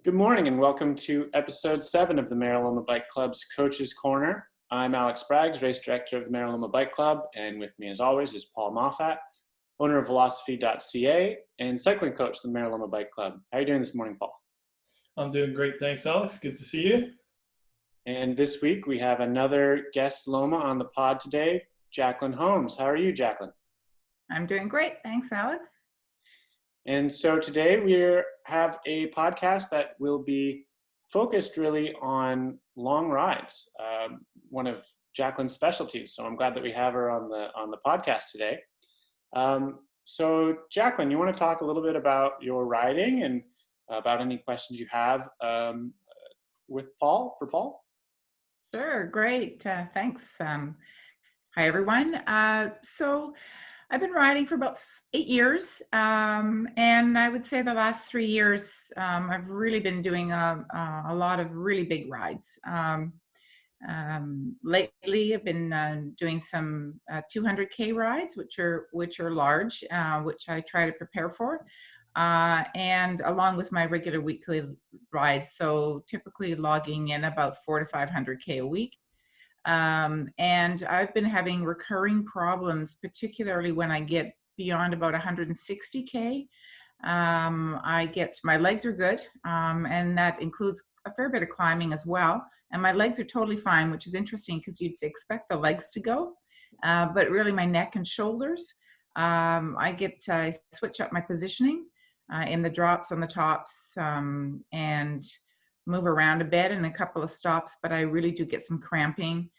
Good morning and welcome to episode 7 of the Meraloma Bike Club's Coach's Corner. I'm Alex Spraggs, race director of the Meraloma Bike Club, and with me as always is Paul Moffatt, owner of Velosophy.ca and cycling coach of the Meraloma Bike Club. How are you doing this morning, Paul? I'm doing great, thanks Alex. Good to see you. And this week we have another guest Loma on the pod today, Jac Holmes. How are you, Jacqueline? I'm doing great, thanks Alex. And so today we have a podcast that will be focused really on long rides, one of Jacqueline's specialties. So I'm glad that we have her on the podcast today. So Jacqueline, you want to talk a little bit about your riding and about any questions you have with Paul, for Paul? Sure, great, thanks. Hi everyone. So I've been riding for about 8 years, and I would say the last 3 years I've really been doing a lot of really big rides. Lately, I've been doing some 200K rides, which are large, which I try to prepare for, and along with my regular weekly rides. So typically logging in about 400 to 500K a week. And I've been having recurring problems, particularly when I get beyond about 160K. My legs are good, and that includes a fair bit of climbing as well. And my legs are totally fine, which is interesting because you'd expect the legs to go, but really my neck and shoulders. I switch up my positioning in the drops on the tops, and move around a bit in a couple of stops, but I really do get some cramping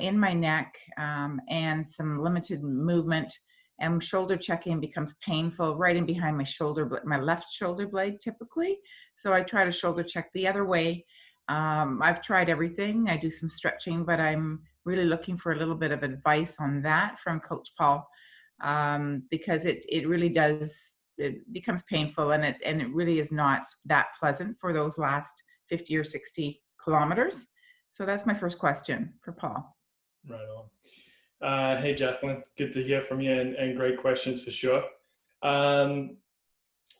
in my neck, and some limited movement, and shoulder checking becomes painful right in behind my shoulder, my left shoulder blade typically. So I try to shoulder check the other way. I've tried everything. I do some stretching, but I'm really looking for a little bit of advice on that from Coach Paul, because it really does, it becomes painful, and it really is not that pleasant for those last 50 or 60 kilometers. So that's my first question for Paul. Right on. Hey Jacqueline, good to hear from you, and great questions for sure.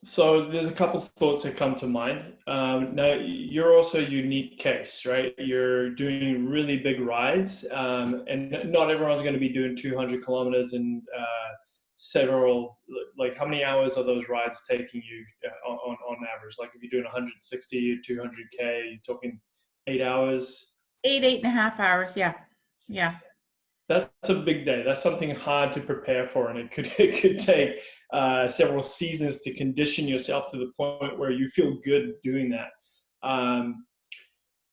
So there's a couple of thoughts that come to mind. Now you're also a unique case, right? You're doing really big rides, and not everyone's going to be doing 200 kilometers and several, like how many hours are those rides taking you on average? Like if you're doing 160 or 200K, you're talking 8 hours? 8.5 hours, yeah. That's a big day. That's something hard to prepare for, and it could take several seasons to condition yourself to the point where you feel good doing that.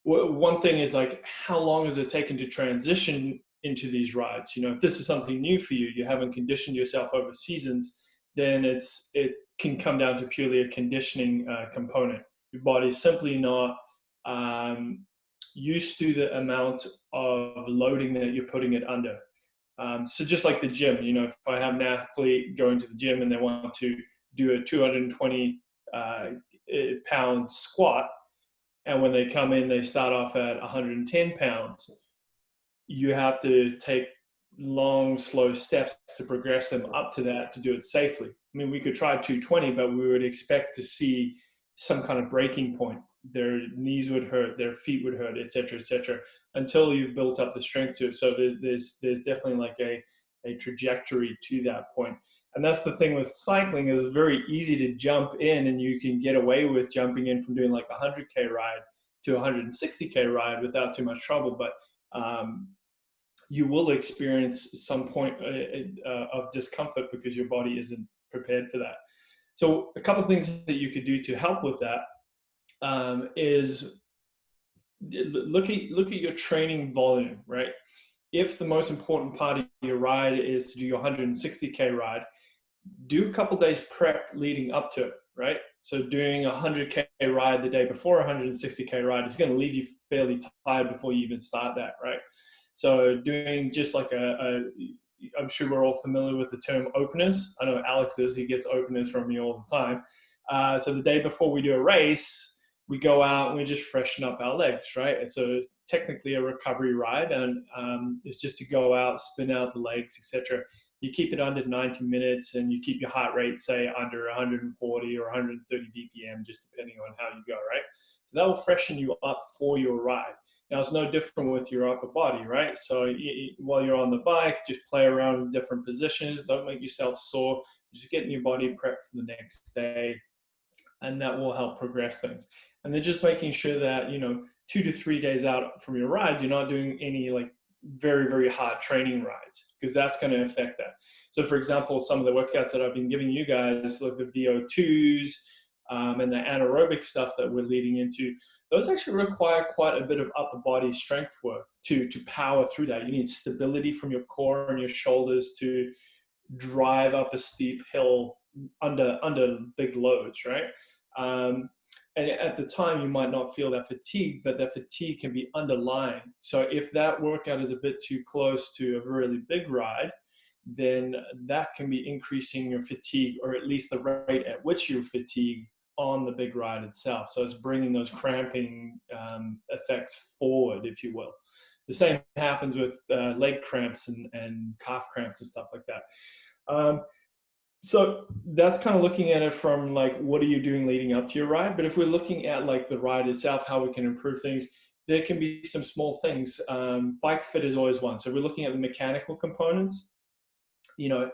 One thing is, like, how long is it taken to transition into these rides? You know, if this is something new for you, you haven't conditioned yourself over seasons, then it can come down to purely a conditioning component. Your body's simply not used to the amount of loading that you're putting it under. So just like the gym, you know, if I have an athlete going to the gym and they want to do a 220 pound squat, and when they come in, they start off at 110 pounds, you have to take long, slow steps to progress them up to that to do it safely. I mean, we could try 220, but we would expect to see some kind of breaking point. Their knees would hurt, their feet would hurt, et cetera, until you've built up the strength to it. So there's definitely like a trajectory to that point. And that's the thing with cycling, is very easy to jump in, and you can get away with jumping in from doing like a 100K ride to a 160K ride without too much trouble. But you will experience some point of discomfort because your body isn't prepared for that. So a couple of things that you could do to help with that is look at your training volume, right? If the most important part of your ride is to do your 160K ride, do a couple days prep leading up to it, right? So doing a 100K ride the day before a 160K ride is going to leave you fairly tired before you even start that, right? So doing just like I'm sure we're all familiar with the term openers. I know Alex is, he gets openers from me all the time. So the day before we do a race, we go out and we just freshen up our legs, right? It's technically a recovery ride, and it's just to go out, spin out the legs, etc. you keep it under 90 minutes and you keep your heart rate, say, under 140 or 130 BPM, just depending on how you go, right? So that will freshen you up for your ride. Now, it's no different with your upper body, right? So while you're on the bike, just play around with different positions. Don't make yourself sore. Just getting your body prepped for the next day, and that will help progress things. And then just making sure that, 2 to 3 days out from your ride, you're not doing any like very, very hard training rides, because that's going to affect that. So for example, some of the workouts that I've been giving you guys, like the VO2s and the anaerobic stuff that we're leading into, those actually require quite a bit of upper body strength work to power through that. You need stability from your core and your shoulders to drive up a steep hill under big loads, right? And at the time, you might not feel that fatigue, but that fatigue can be underlying. So if that workout is a bit too close to a really big ride, then that can be increasing your fatigue, or at least the rate at which you fatigue on the big ride itself. So it's bringing those cramping effects forward, if you will. The same happens with leg cramps and calf cramps and stuff like that. So that's kind of looking at it from like, what are you doing leading up to your ride? But if we're looking at like the ride itself, how we can improve things, there can be some small things. Bike fit is always one. So we're looking at the mechanical components.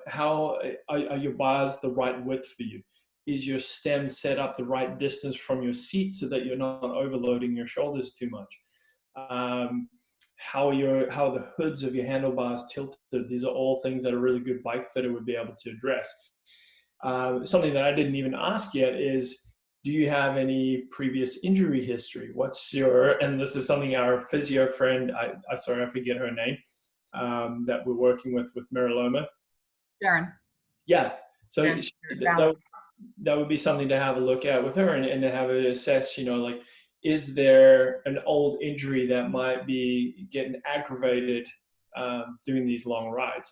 How are your bars the right width for you? Is your stem set up the right distance from your seat so that you're not overloading your shoulders too much? How the hoods of your handlebars tilted? These are all things that a really good bike fitter would be able to address. Something that I didn't even ask yet is, do you have any previous injury history? And this is something our physio friend, I forget her name, that we're working with Meraloma. Sharon. Yeah. So Sharon, that would be something to have a look at with her, and to have it assess, like, is there an old injury that might be getting aggravated doing these long rides?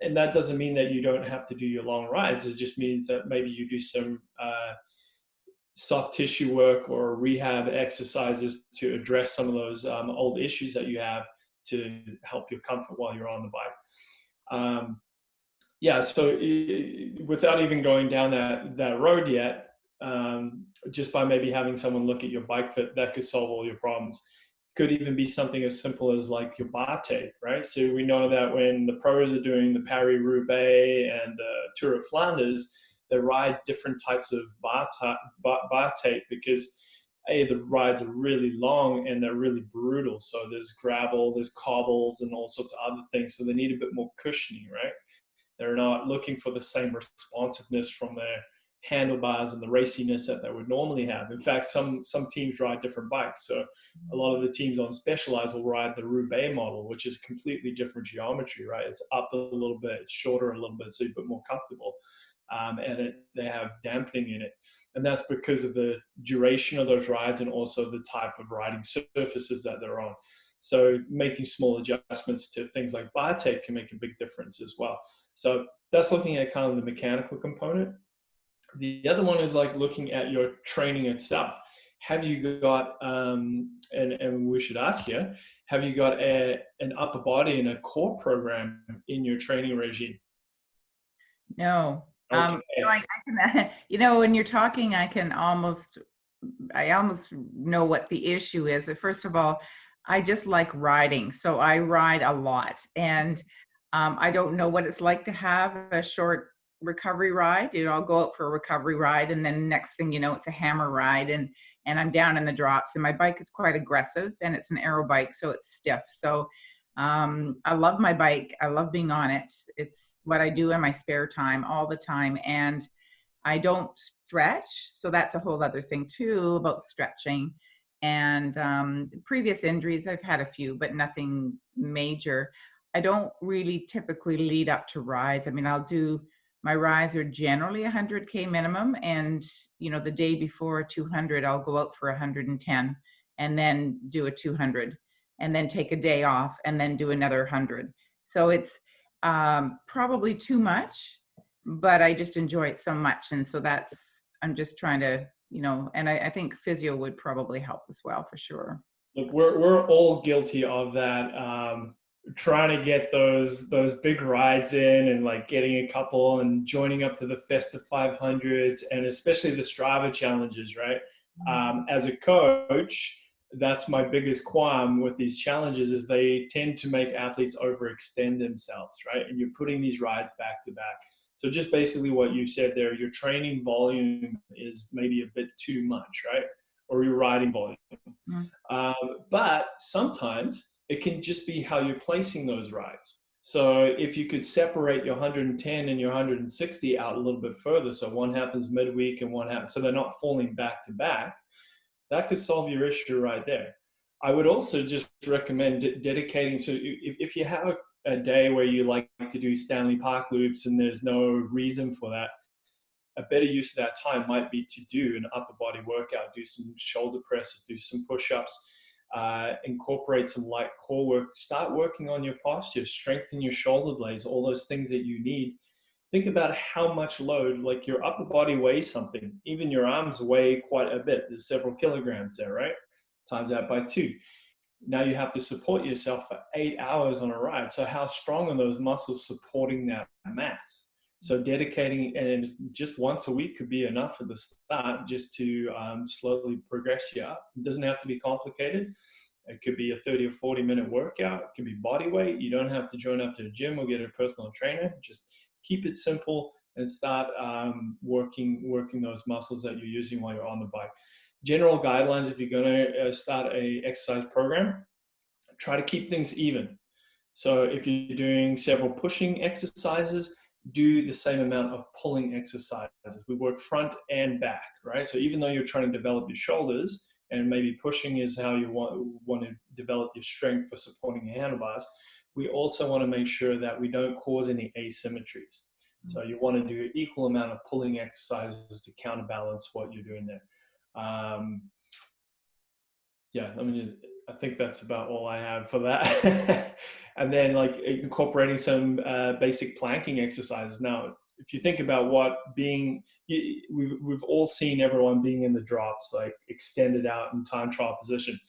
And that doesn't mean that you don't have to do your long rides. It just means that maybe you do some soft tissue work or rehab exercises to address some of those old issues that you have, to help your comfort while you're on the bike. So without even going down that road yet, just by maybe having someone look at your bike fit, that could solve all your problems. Could even be something as simple as like your bar tape, right? So we know that when the pros are doing the Paris-Roubaix and the Tour of Flanders, they ride different types of bar tape, because the rides are really long and they're really brutal. So there's gravel, there's cobbles, and all sorts of other things. So they need a bit more cushioning, right? They're not looking for the same responsiveness from their handlebars and the raciness that they would normally have. In fact, some teams ride different bikes. So a lot of the teams on Specialized will ride the Roubaix model, which is completely different geometry, right? It's up a little bit, it's shorter a little bit, so you're a bit more comfortable. And they have dampening in it. And that's because of the duration of those rides and also the type of riding surfaces that they're on. So making small adjustments to things like bar tape can make a big difference as well. So that's looking at kind of the mechanical component. The other one is like looking at your training itself. Have you got, and we should ask you, have you got an upper body and a core program in your training regime? No. Okay. I can, when you're talking, I almost know what the issue is. First of all, I just like riding. So I ride a lot, and I don't know what it's like to have a short recovery ride. I'll go out for a recovery ride, and then next thing you know, it's a hammer ride, and I'm down in the drops. And my bike is quite aggressive, and it's an aero bike, so it's stiff. So I love my bike. I love being on it. It's what I do in my spare time all the time. And I don't stretch. So that's a whole other thing too about stretching. And previous injuries, I've had a few, but nothing major. I don't really typically lead up to rides. I mean, my rides are generally 100K minimum. And, the day before 200, I'll go out for 110 and then do a 200 and then take a day off and then do another 100. So it's probably too much, but I just enjoy it so much. And so I'm just trying to, and I think physio would probably help as well, for sure. Look, we're all guilty of that trying to get those big rides in, and like getting a couple and joining up to the Festa 500s, and especially the Strava challenges, right? As a coach, that's my biggest qualm with these challenges, is they tend to make athletes overextend themselves, right? And you're putting these rides back to back. So just basically what you said there, your training volume is maybe a bit too much, right? Or your riding volume. But sometimes it can just be how you're placing those rides. So if you could separate your 110 and your 160 out a little bit further, so one happens midweek and one happens, so they're not falling back to back, that could solve your issue right there. I would also just recommend dedicating, so if you have a day where you like to do Stanley Park loops and there's no reason for that, a better use of that time might be to do an upper body workout, do some shoulder presses, do some push-ups, incorporate some light core work, start working on your posture, strengthen your shoulder blades, all those things that you need. Think about how much load, like your upper body weighs something, even your arms weigh quite a bit. There's several kilograms there, right? Times that by 2. Now you have to support yourself for 8 hours on a ride. So how strong are those muscles supporting that mass? So dedicating, and just once a week could be enough at the start, just to slowly progress you up. It doesn't have to be complicated. It could be a 30 or 40-minute workout. It could be body weight. You don't have to join up to a gym or get a personal trainer. Just keep it simple and start working those muscles that you're using while you're on the bike. General guidelines, if you're going to start a exercise program, try to keep things even. So if you're doing several pushing exercises, do the same amount of pulling exercises. We work front and back, right? So even though you're trying to develop your shoulders, and maybe pushing is how you want to develop your strength for supporting your handlebars, we also want to make sure that we don't cause any asymmetries. So you want to do an equal amount of pulling exercises to counterbalance what you're doing there. Yeah, I mean, I think that's about all I have for that. And then like incorporating some basic planking exercises. Now, if you think about we've all seen everyone being in the drops, like extended out in time trial position.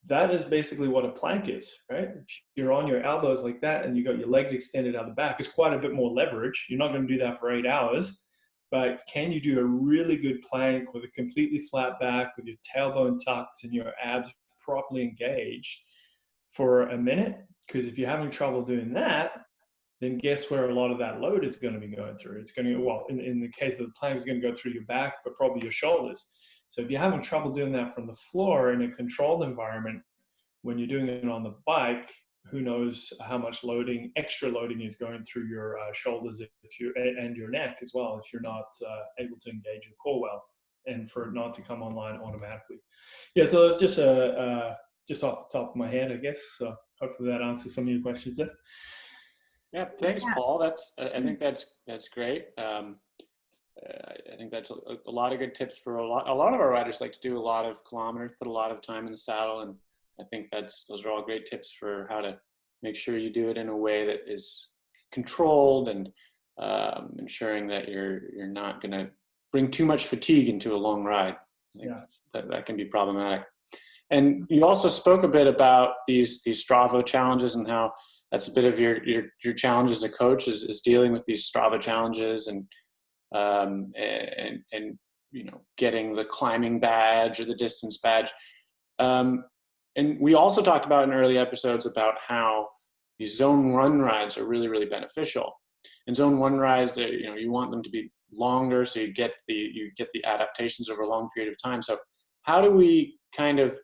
That is basically what a plank is, right? If you're on your elbows like that and you got your legs extended out the back, it's quite a bit more leverage. You're not going to do that for 8 hours, but can you do a really good plank with a completely flat back, with your tailbone tucked and your abs properly engaged for a minute? Because if you're having trouble doing that, then guess where a lot of that load is going to be going through? It's going to, well, in the case of the plank, it's going to go through your back, but probably your shoulders. So if you're having trouble doing that from the floor in a controlled environment, when you're doing it on the bike, who knows how much extra loading is going through your shoulders and your neck as well, if you're not able to engage your core well, and for it not to come online automatically. Yeah, so it's just just off the top of my head, I guess. So hopefully that answers some of your questions there. Yeah, thanks, Paul. I think that's great. I think that's a lot of good tips for a lot of our riders. Like to do a lot of kilometers, put a lot of time in the saddle, and I think those are all great tips for how to make sure you do it in a way that is controlled and ensuring that you're not going to bring too much fatigue into a long ride. I think that can be problematic. And you also spoke a bit about these Strava challenges and how that's a bit of your challenge as a coach is dealing with these Strava challenges and getting the climbing badge or the distance badge. And we also talked about in early episodes about how these zone 1 rides are really, really beneficial. And zone 1 rides, you want them to be longer, so you get the adaptations over a long period of time. So how do we kind of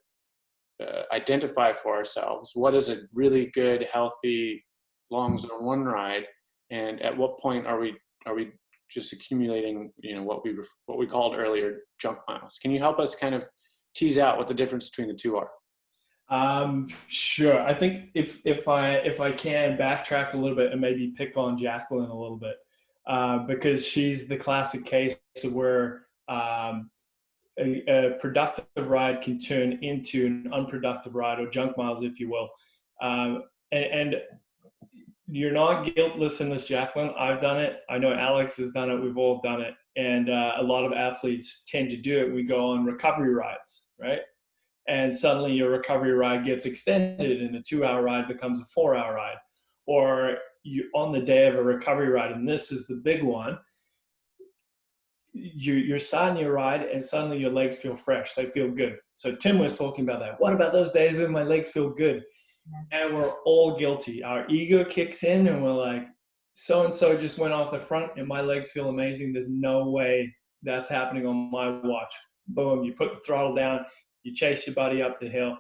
identify for ourselves what is a really good, healthy, long zone 1 ride, and at what point are we just accumulating, what we called earlier junk miles? Can you help us kind of tease out what the difference between the two are? Sure. I think if I can backtrack a little bit and maybe pick on Jacqueline a little bit, because she's the classic case of where a productive ride can turn into an unproductive ride, or junk miles, if you will. And you're not guiltless in this, Jacqueline. I've done it. I know Alex has done it. We've all done it. And a lot of athletes tend to do it. We go on recovery rides, right? and suddenly your recovery ride gets extended and a 2-hour ride becomes a 4-hour ride. Or you, on the day of a recovery ride, and this is the big one, you're starting your ride and suddenly your legs feel fresh, they feel good. So Tim was talking about that. What about those days when my legs feel good? And we're all guilty. Our ego kicks in and we're like, so and so just went off the front and my legs feel amazing, there's no way that's happening on my watch. Boom, you put the throttle down, you chase your buddy up the hill,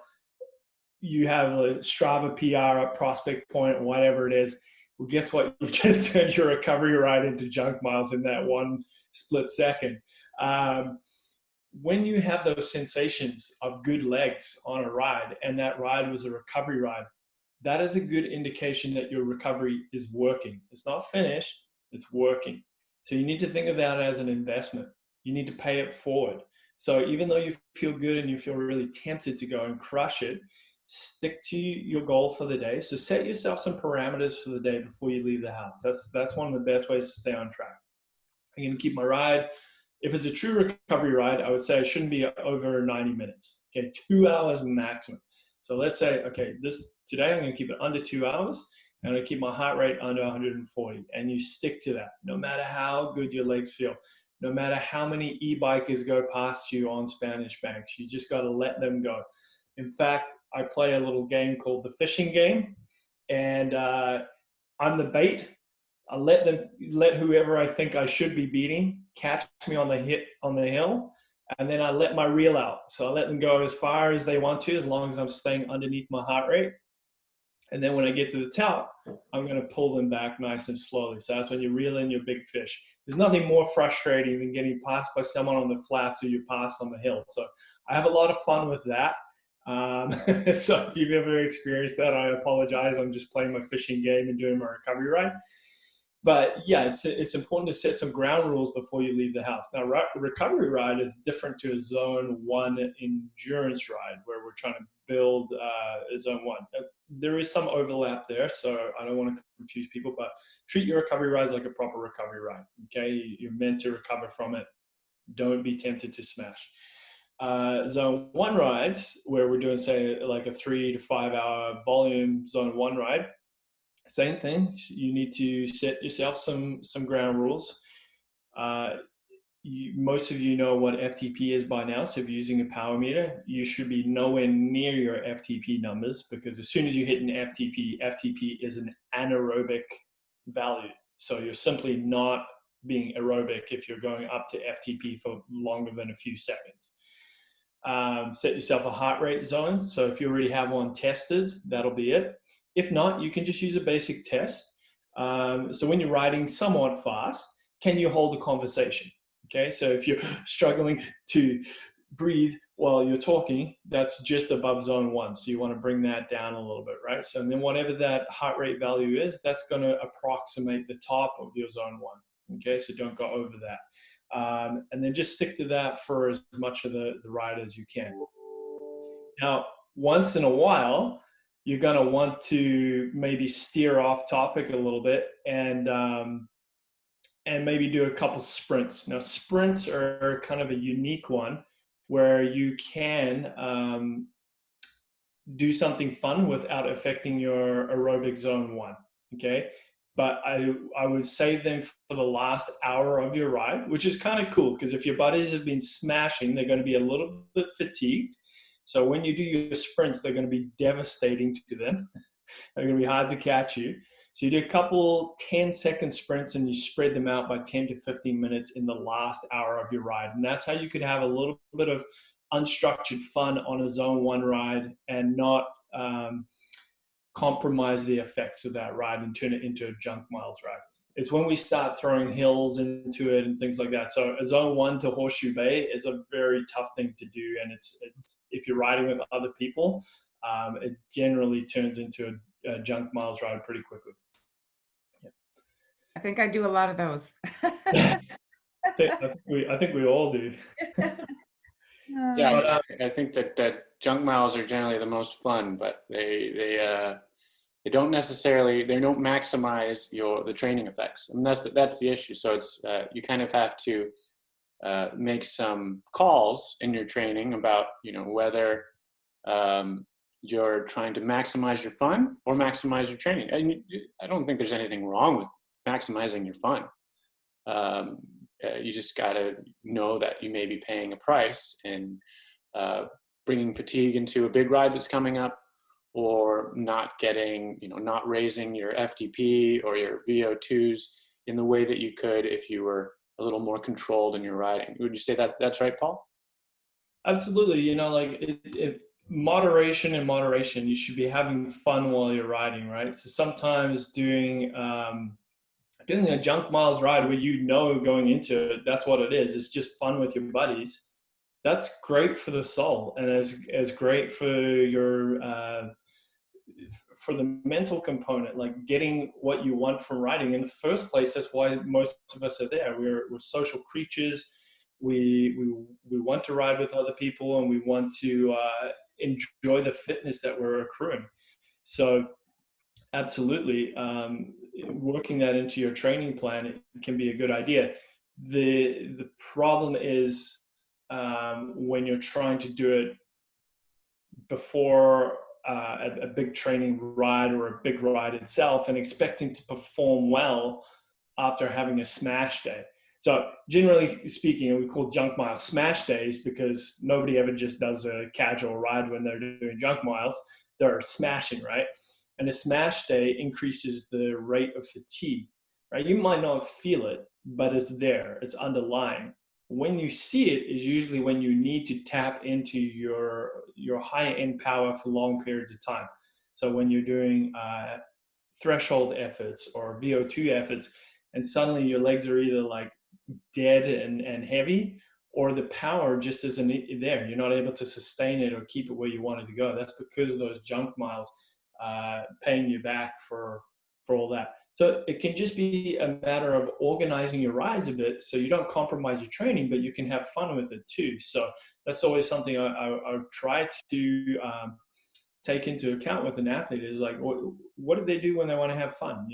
you have a Strava PR at Prospect Point or whatever it is. Well, guess what? You've just turned your recovery ride into junk miles in that one split second. When you have those sensations of good legs on a ride, and that ride was a recovery ride, that is a good indication that your recovery is working. It's not finished, it's working. So you need to think of that as an investment. You need to pay it forward. So even though you feel good and you feel really tempted to go and crush it, stick to your goal for the day. So set yourself some parameters for the day before you leave the house. That's one of the best ways to stay on track. I'm going to keep my ride. If it's a true recovery ride, I would say it shouldn't be over 90 minutes. Okay, 2 hours maximum. So let's say, okay, today I'm going to keep it under 2 hours. I'm going to keep my heart rate under 140. And you stick to that, no matter how good your legs feel, no matter how many e-bikers go past you on Spanish banks. You just got to let them go. In fact, I play a little game called the fishing game, and I'm the bait. I let whoever I think I should be beating catch me on the hill, and then I let my reel out. So I let them go as far as they want to, as long as I'm staying underneath my heart rate. And then when I get to the top, I'm going to pull them back nice and slowly. So that's when you reel in your big fish. There's nothing more frustrating than getting passed by someone on the flats or you pass on the hill. So I have a lot of fun with that. So if you've ever experienced that, I apologize. I'm just playing my fishing game and doing my recovery ride. But yeah, it's important to set some ground rules before you leave the house. Now, recovery ride is different to a zone 1 endurance ride where we're trying to build a zone 1. There is some overlap there, so I don't want to confuse people, but treat your recovery rides like a proper recovery ride, okay? You're meant to recover from it. Don't be tempted to smash. Zone 1 rides, where we're doing, say, like a 3 to 5 hour volume zone 1 ride, same thing. You need to set yourself some ground rules. Most of you know what FTP is by now. So if you're using a power meter, you should be nowhere near your FTP numbers, because as soon as you hit an FTP is an anaerobic value. So you're simply not being aerobic if you're going up to FTP for longer than a few seconds. Set yourself a heart rate zone. So if you already have one tested, that'll be it. If not, you can just use a basic test. So when you're riding somewhat fast, can you hold a conversation? Okay, so if you're struggling to breathe while you're talking, that's just above zone 1. So you want to bring that down a little bit, right? So then whatever that heart rate value is, that's going to approximate the top of your zone 1. Okay, so don't go over that. And then just stick to that for as much of the ride as you can. Now, once in a while, you're going to want to maybe steer off topic a little bit and maybe do a couple sprints. Now, sprints are kind of a unique one where you can do something fun without affecting your aerobic zone 1, okay? But I would save them for the last hour of your ride, which is kind of cool, because if your buddies have been smashing, they're going to be a little bit fatigued. So when you do your sprints, they're going to be devastating to them. They're going to be hard to catch you. So you do a couple 10-second sprints and you spread them out by 10 to 15 minutes in the last hour of your ride. And that's how you could have a little bit of unstructured fun on a zone 1 ride and not compromise the effects of that ride and turn it into a junk miles ride. It's when we start throwing hills into it and things like that. So a zone 1 to Horseshoe Bay is a very tough thing to do. And it's if you're riding with other people, it generally turns into a junk miles ride pretty quickly. Yeah. I think I do a lot of those. I think we all do. Yeah, I think that junk miles are generally the most fun, but they don't maximize the training effects, and that's the issue. So it's you kind of have to make some calls in your training about whether you're trying to maximize your fun or maximize your training. And I don't think there's anything wrong with maximizing your fun. You just got to know that you may be paying a price in bringing fatigue into a big ride that's coming up, or not getting, not raising your FTP or your VO2s in the way that you could if you were a little more controlled in your riding. Would you say that that's right, Paul? Absolutely. Moderation and moderation. You should be having fun while you're riding, right? So sometimes doing a junk miles ride where going into it, that's what it is. It's just fun with your buddies. That's great for the soul, and as great for your for the mental component, like getting what you want from riding. In the first place, that's why most of us are there. We're social creatures. We want to ride with other people, and we want to enjoy the fitness that we're accruing. So absolutely, working that into your training plan can be a good idea. The problem is when you're trying to do it before a big training ride or a big ride itself, and expecting to perform well after having a smash day. So generally speaking, we call junk mile smash days because nobody ever just does a casual ride when they're doing junk miles. They're smashing, right? And a smash day increases the rate of fatigue, right? You might not feel it, but it's there. It's underlying. When you see it is usually when you need to tap into your high end power for long periods of time. So when you're doing threshold efforts or VO2 efforts, and suddenly your legs are either like dead and heavy, or the power just isn't there. You're not able to sustain it or keep it where you want it to go. That's because of those junk miles paying you back for all that. So it can just be a matter of organizing your rides a bit so you don't compromise your training, but you can have fun with it too. So that's always something I try to take into account with an athlete is like, what do they do when they want to have fun?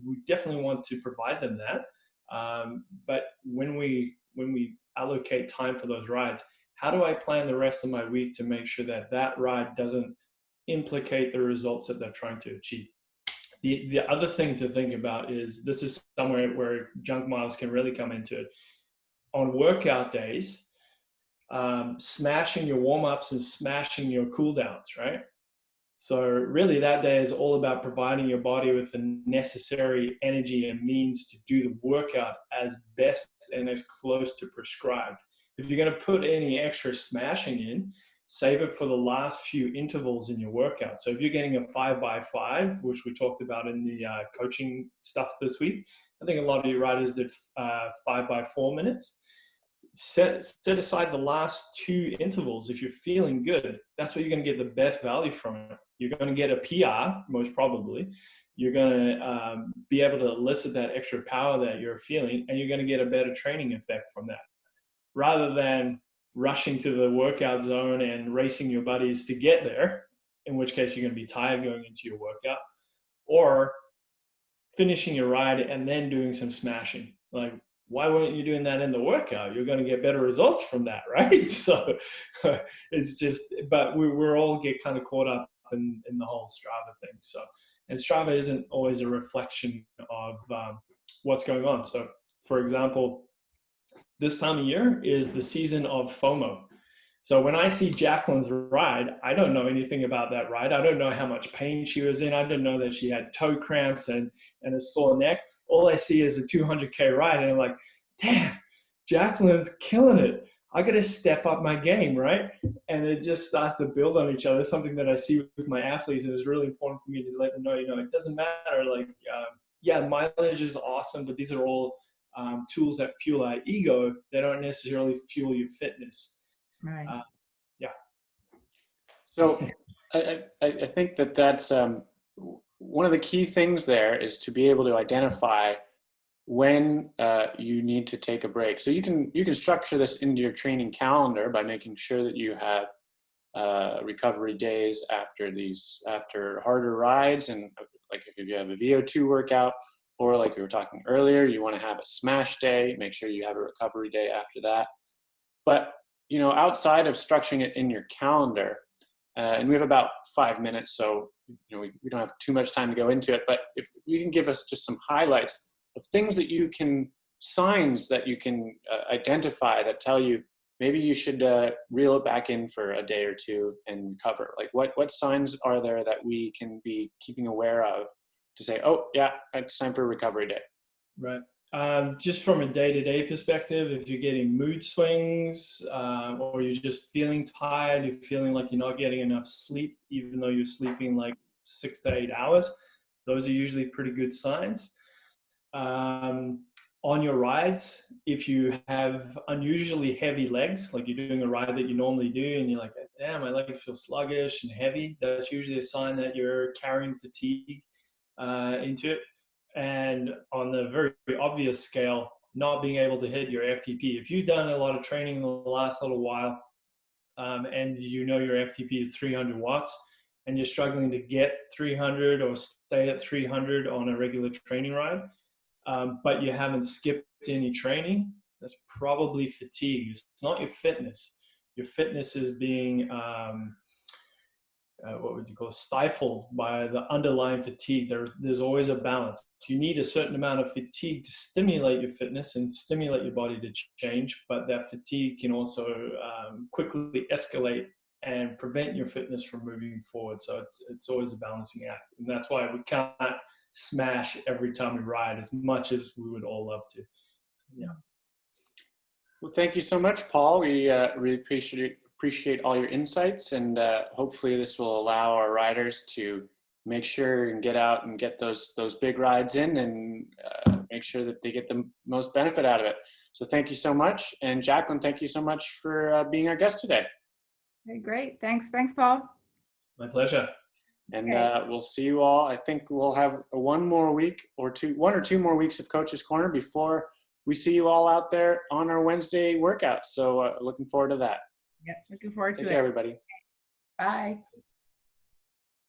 We definitely want to provide them that. But when we allocate time for those rides, how do I plan the rest of my week to make sure that ride doesn't implicate the results that they're trying to achieve? The other thing to think about is, this is somewhere where junk miles can really come into it. On workout days, smashing your warm-ups and smashing your cool downs, right? So really that day is all about providing your body with the necessary energy and means to do the workout as best and as close to prescribed. If you're going to put any extra smashing in, save it for the last few intervals in your workout. So if you're getting a 5x5, which we talked about in the coaching stuff this week, I think a lot of you riders did 5x4 minutes. Set aside the last two intervals. If you're feeling good, that's where you're going to get the best value from it. You're going to get a PR, most probably. You're going to be able to elicit that extra power that you're feeling, and you're going to get a better training effect from that, rather than rushing to the workout zone and racing your buddies to get there, in which case you're going to be tired going into your workout, or finishing your ride and then doing some smashing. Like, why weren't you doing that in the workout? You're going to get better results from that, right? So it's just, but we're all get kind of caught up in the whole Strava thing. So, and Strava isn't always a reflection of what's going on. So for example, this time of year is the season of FOMO. So when I see Jacqueline's ride, I don't know anything about that ride. I don't know how much pain she was in. I didn't know that she had toe cramps and a sore neck. All I see is a 200K ride, and I'm like, damn, Jacqueline's killing it. I got to step up my game, right? And it just starts to build on each other. It's something that I see with my athletes, and it's really important for me to let them know, it doesn't matter. Like, yeah, mileage is awesome, but these are all tools that fuel our ego. They don't necessarily fuel your fitness. Right. Yeah. So I think that's one of the key things there is to be able to identify when you need to take a break. So you can structure this into your training calendar by making sure that you have recovery days after harder rides, and like if you have a VO2 workout, or like we were talking earlier, you want to have a smash day, make sure you have a recovery day after that. But outside of structuring it in your calendar, And we have about 5 minutes, so we don't have too much time to go into it. But if you can give us just some highlights of things that you can, signs that you can identify that tell you maybe you should reel it back in for a day or two and recover. Like what signs are there that we can be keeping aware of to say, oh yeah, it's time for a recovery day? Right. Just from a day-to-day perspective, if you're getting mood swings, or you're just feeling tired, you're feeling like you're not getting enough sleep, even though you're sleeping like 6 to 8 hours, those are usually pretty good signs. On your rides, if you have unusually heavy legs, like you're doing a ride that you normally do and you're like, damn, my legs feel sluggish and heavy, that's usually a sign that you're carrying fatigue into it. And on the very, very obvious scale, not being able to hit your FTP. If you've done a lot of training in the last little while, and you know your FTP is 300 watts, and you're struggling to get 300 or stay at 300 on a regular training ride, but you haven't skipped any training, that's probably fatigue. It's not your fitness. Your fitness is being what would you call it, stifled by the underlying fatigue. There's always a balance. You need a certain amount of fatigue to stimulate your fitness and stimulate your body to change, but that fatigue can also quickly escalate and prevent your fitness from moving forward. So it's always a balancing act, and that's why we can't smash every time we ride as much as we would all love to. Yeah. Well, thank you so much, Paul. We really appreciate all your insights, and hopefully this will allow our riders to make sure and get out and get those big rides in, and make sure that they get the most benefit out of it. So thank you so much. And Jacqueline, thank you so much for being our guest today. Okay, great. Thanks, Paul. My pleasure. And we'll see you all. I think we'll have one or two more weeks of Coach's Corner before we see you all out there on our Wednesday workout. So looking forward to that. Yeah, looking forward to it. Take care, everybody. Bye.